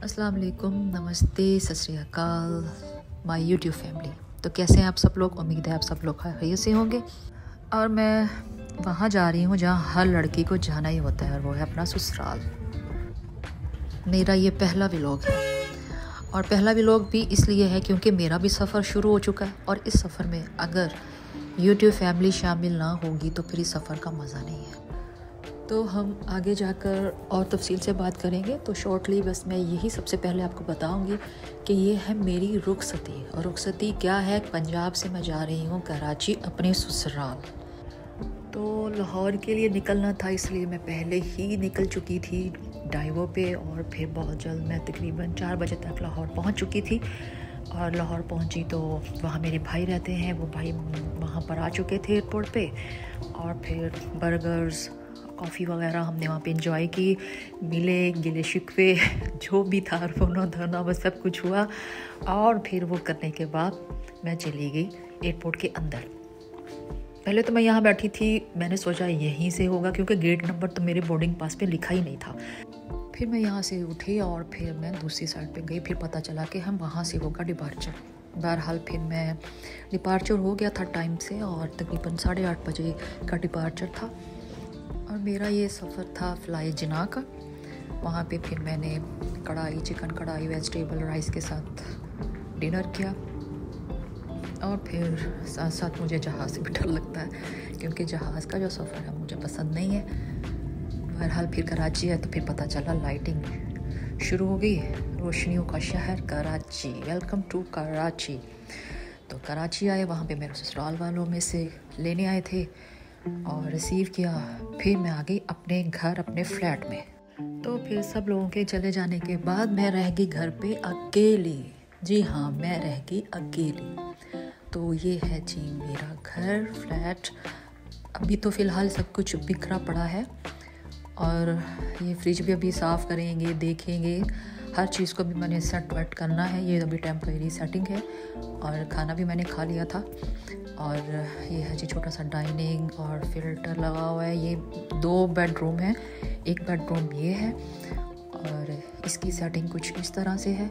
अस्सलाम वालेकुम, नमस्ते, सत श्री अकाल माय यूट्यूब फैमिली। तो कैसे हैं आप सब लोग? उम्मीद है आप सब लोग खैरियत से होंगे। और मैं वहाँ जा रही हूँ जहाँ हर लड़की को जाना ही होता है, और वो है अपना ससुराल। मेरा ये पहला व्लॉग है, और पहला व्लॉग भी इसलिए है क्योंकि मेरा भी सफ़र शुरू हो चुका है, और इस सफ़र में अगर यूट्यूब फैमिली शामिल ना होगी तो फिर इस सफ़र का मज़ा नहीं है। तो हम आगे जाकर और तफसील से बात करेंगे। तो शॉर्टली बस मैं यही सबसे पहले आपको बताऊंगी कि ये है मेरी रुखसती। और रुखसती क्या है? पंजाब से मैं जा रही हूँ कराची अपने ससुराल। तो लाहौर के लिए निकलना था, इसलिए मैं पहले ही निकल चुकी थी ड्राइवों पे, और फिर बहुत जल्द मैं तकरीबन 4 बजे तक लाहौर पहुँच चुकी थी। और लाहौर पहुँची तो वहाँ मेरे भाई रहते हैं, वो भाई वहाँ पर आ चुके थे एयरपोर्ट पे। और फिर बर्गर्स, कॉफ़ी वगैरह हमने वहाँ पे इंजॉय की, मिले गिले शिकवे जो भी था रोना धोना वो सब कुछ हुआ। और फिर वो करने के बाद मैं चली गई एयरपोर्ट के अंदर। पहले तो मैं यहाँ बैठी थी, मैंने सोचा यहीं से होगा क्योंकि गेट नंबर तो मेरे बोर्डिंग पास पे लिखा ही नहीं था। फिर मैं यहाँ से उठी और फिर मैं दूसरी साइड पे गई, फिर पता चला कि हम वहाँ से होगा डिपार्चर। बहरहाल फिर मैं डिपार्चर हो गया था टाइम से, और तकरीबन 8:30 बजे का डिपार्चर था। और मेरा ये सफ़र था फ्लाई जिना का। वहाँ पे फिर मैंने चिकन कढ़ाई वेजिटेबल राइस के साथ डिनर किया। और फिर साथ साथ मुझे जहाज़ से भी डर लगता है क्योंकि जहाज़ का जो सफ़र है मुझे पसंद नहीं है। बहरहाल फिर कराची है तो फिर पता चला लाइटिंग शुरू हो गई, रोशनियों का शहर कराची, वेलकम टू कराची। तो कराची आए, वहाँ पे मेरे ससुराल वालों में से लेने आए थे और रिसीव किया। फिर मैं आ गई अपने घर, अपने फ्लैट में। तो फिर सब लोगों के चले जाने के बाद मैं रह गई घर पे अकेली। जी हाँ, मैं रह गई अकेली। तो ये है जी मेरा घर, फ्लैट। अभी तो फ़िलहाल सब कुछ बिखरा पड़ा है, और ये फ्रिज भी अभी साफ़ करेंगे, देखेंगे। हर चीज़ को भी मैंने सेट वेट करना है, ये अभी टेम्परेरी सेटिंग है। और खाना भी मैंने खा लिया था। और ये है जी छोटा सा डाइनिंग, और फिल्टर लगा हुआ है। ये 2 बेडरूम है, एक बेडरूम ये है, और इसकी सेटिंग कुछ इस तरह से है।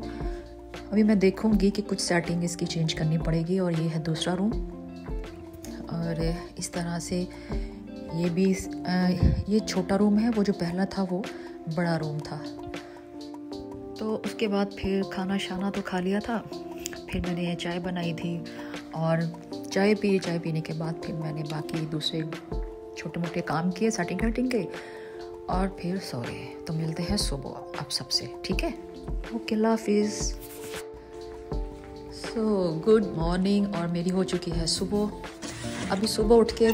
अभी मैं देखूंगी कि कुछ सेटिंग इसकी चेंज करनी पड़ेगी। और ये है दूसरा रूम, और इस तरह से ये भी ये छोटा रूम है। वो जो पहला था वो बड़ा रूम था। तो उसके बाद फिर खाना शाना तो खा लिया था। फिर मैंने चाय बनाई थी और चाय पीने के बाद फिर मैंने बाकी दूसरे छोटे मोटे काम किए सेटिंग के, और फिर सो गए। तो मिलते हैं सुबह आप सबसे, ठीक है? ओके, अल्लाह हाफिज़। सो गुड मॉर्निंग, और मेरी हो चुकी है सुबह। अभी सुबह उठ के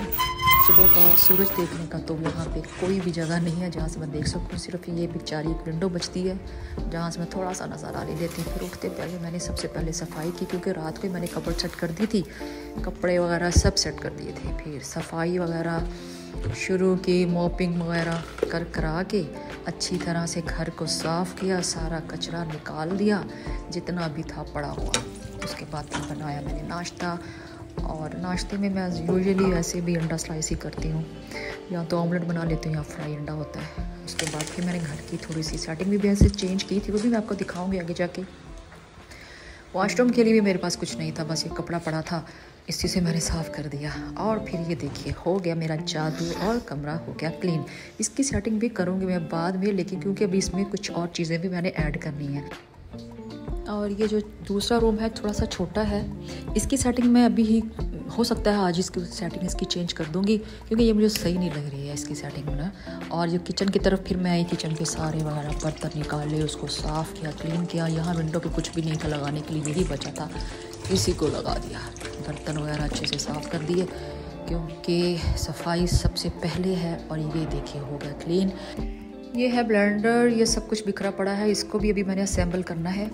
सुबह का सूरज देखने का तो यहाँ पे कोई भी जगह नहीं है जहाँ से मैं देख सकूँ। सिर्फ ये बेचारी एक विंडो बचती है जहाँ से मैं थोड़ा सा नज़ारा ले लेती हूँ। फिर उठते पहले मैंने सबसे पहले सफाई की, क्योंकि रात को मैंने कपड़े सेट कर दी थी, कपड़े वगैरह सब सेट कर दिए थे। फिर सफाई वगैरह शुरू की, मॉपिंग वगैरह करा के अच्छी तरह से घर को साफ़ किया, सारा कचरा निकाल दिया जितना भी था पड़ा हुआ। उसके बाद फिर बनाया मैंने नाश्ता, और नाश्ते में मैं यूजुअली वैसे भी अंडा स्लाइस ही करती हूँ, या तो ऑमलेट बना लेती हूँ या फ्राई अंडा होता है। उसके बाद फिर मैंने घर की थोड़ी सी सेटिंग भी ऐसे चेंज की थी, वो भी मैं आपको दिखाऊंगी आगे जाके। वॉशरूम के लिए भी मेरे पास कुछ नहीं था, बस ये कपड़ा पड़ा था, इसी से मैंने साफ़ कर दिया। और फिर ये देखिए हो गया मेरा जादू, और कमरा हो गया क्लीन। इसकी सेटिंग भी करूँगी मैं बाद में, लेकिन क्योंकि अभी इसमें कुछ और चीज़ें भी मैंने ऐड करनी है। और ये जो दूसरा रूम है थोड़ा सा छोटा है, इसकी सेटिंग मैं अभी ही हो सकता है आज इसकी सेटिंग इसकी चेंज कर दूंगी, क्योंकि ये मुझे सही नहीं लग रही है इसकी सेटिंग ना। और जो किचन की तरफ फिर मैं आई, किचन के सारे वगैरह बर्तन निकाले, उसको साफ़ किया, क्लीन किया। यहाँ विंडो पे कुछ भी नहीं था लगाने के लिए, यही बचा था, इसी को लगा दिया। बर्तन वगैरह अच्छे से साफ़ कर दिए क्योंकि सफाई सबसे पहले है। और ये देखिए हो गया क्लीन। ये है ब्लेंडर, ये सब कुछ बिखरा पड़ा है, इसको भी अभी मैंने असेंबल करना है।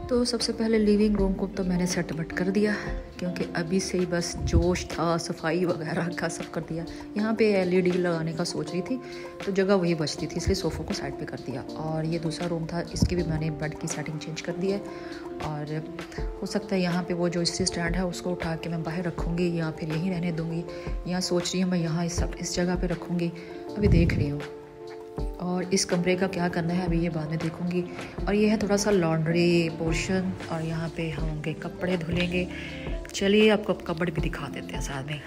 तो सबसे पहले लिविंग रूम को तो मैंने सेट वेट कर दिया, क्योंकि अभी से ही बस जोश था, सफाई वगैरह का सब कर दिया। यहाँ पे एलईडी लगाने का सोच रही थी तो जगह वही बचती थी, इसलिए सोफ़ों को साइड पे कर दिया। और ये दूसरा रूम था, इसकी भी मैंने बेड की सेटिंग चेंज कर दी है। और हो सकता है यहाँ पे वो जो इससे स्टैंड है उसको उठा के मैं बाहर रखूँगी, या फिर यहीं रहने दूँगी। यहाँ सोच रही हूँ मैं यहाँ इस जगह पर रखूँगी, अभी देख रही हूँ। और इस कमरे का क्या करना है अभी ये बाद में देखूंगी। और ये है थोड़ा सा लॉन्ड्री पोर्शन, और यहाँ पे होंगे कपड़े धुलेंगे। चलिए आपको कपड़े भी दिखा देते हैं साथ में।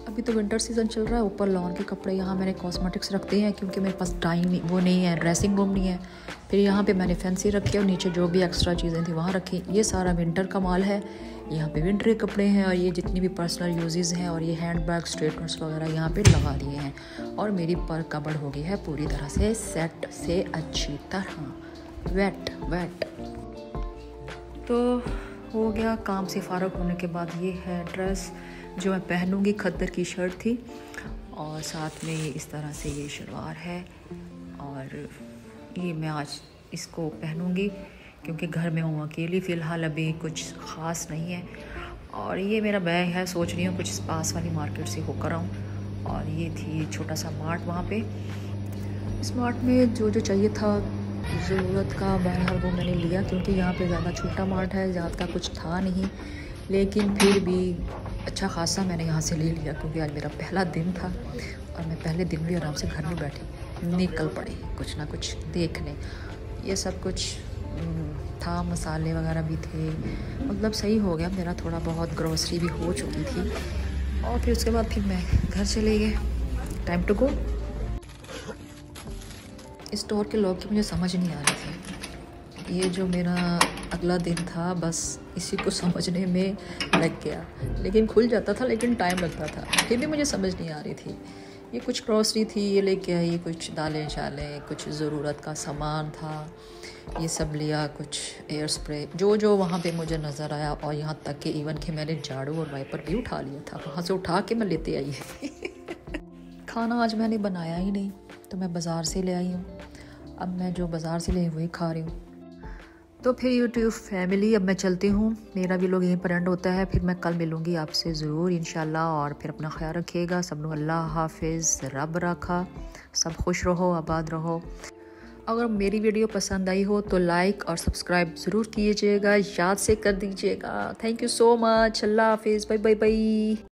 अभी तो विंटर सीज़न चल रहा है, ऊपर लॉन के कपड़े। यहाँ मैंने कॉस्मेटिक्स रखते हैं क्योंकि मेरे पास टाइम वो नहीं है, ड्रेसिंग रूम नहीं है। फिर यहाँ पे मैंने फैंसी रखे और नीचे जो भी एक्स्ट्रा चीज़ें थी वहाँ रखी। ये सारा विंटर का माल है, यहाँ पे विंटर के कपड़े हैं, और ये जितनी भी पर्सनल यूजेस हैं और ये हैंड बैग स्ट्रेटनर्स वगैरह यहाँ पे लगा दिए हैं। और मेरी पर कबड़ हो गई है पूरी तरह से सेट से अच्छी तरह वेट। तो हो गया काम से फ़ारग होने के बाद ये है ड्रेस जो मैं पहनूंगी। खद्दर की शर्ट थी और साथ में इस तरह से ये शलवार है, और ये मैं आज इसको पहनूंगी क्योंकि घर में हूँ अकेली फ़िलहाल, अभी कुछ ख़ास नहीं है। और ये मेरा बैग है, सोच रही हूँ कुछ पास वाली मार्केट से होकर आऊँ। और ये थी छोटा सा मार्ट, वहाँ पे इस मार्ट में जो चाहिए था ज़रूरत का बहरहाल वो मैंने लिया, क्योंकि यहाँ पे ज़्यादा छोटा मार्ट है, ज़्यादा कुछ था नहीं, लेकिन फिर भी अच्छा खासा मैंने यहाँ से ले लिया क्योंकि आज मेरा पहला दिन था। और मैं पहले दिन भी आराम से घर में बैठी निकल पड़ी कुछ ना कुछ देखने। ये सब कुछ था, मसाले वगैरह भी थे, मतलब सही हो गया मेरा, थोड़ा बहुत ग्रोसरी भी हो चुकी थी। और फिर उसके बाद फिर मैं घर चले गए, टाइम टू गो। स्टोर के लॉक की मुझे समझ नहीं आ रही थी। ये जो मेरा अगला दिन था बस इसी को समझने में लग गया, लेकिन खुल जाता था लेकिन टाइम लगता था, फिर भी मुझे समझ नहीं आ रही थी। ये कुछ ग्रॉसरी थी, ये लेके आई, कुछ दालें शालें, कुछ ज़रूरत का सामान था, ये सब लिया, कुछ एयर स्प्रे जो वहाँ पे मुझे नज़र आया। और यहाँ तक कि इवन कि मैंने झाड़ू और वाइपर भी उठा लिया था, वहाँ से उठा के मैं लेते आई। खाना आज मैंने बनाया ही नहीं, तो मैं बाज़ार से ले आई हूँ। अब मैं जो बाज़ार से ले वही खा रही हूँ। तो फिर यूट्यूब फैमिली, अब मैं चलती हूँ, मेरा भी लोग यहीं पर एंड होता है। फिर मैं कल मिलूँगी आपसे ज़रूर इंशाल्लाह। और फिर अपना ख्याल रखिएगा सब लोग। अल्लाह हाफिज़, रब रखा, सब खुश रहो, आबाद रहो। अगर मेरी वीडियो पसंद आई हो तो लाइक और सब्सक्राइब ज़रूर कीजिएगा, याद से कर दीजिएगा। Thank you so much. अल्लाह हाफिज़, बाय बाय बाय।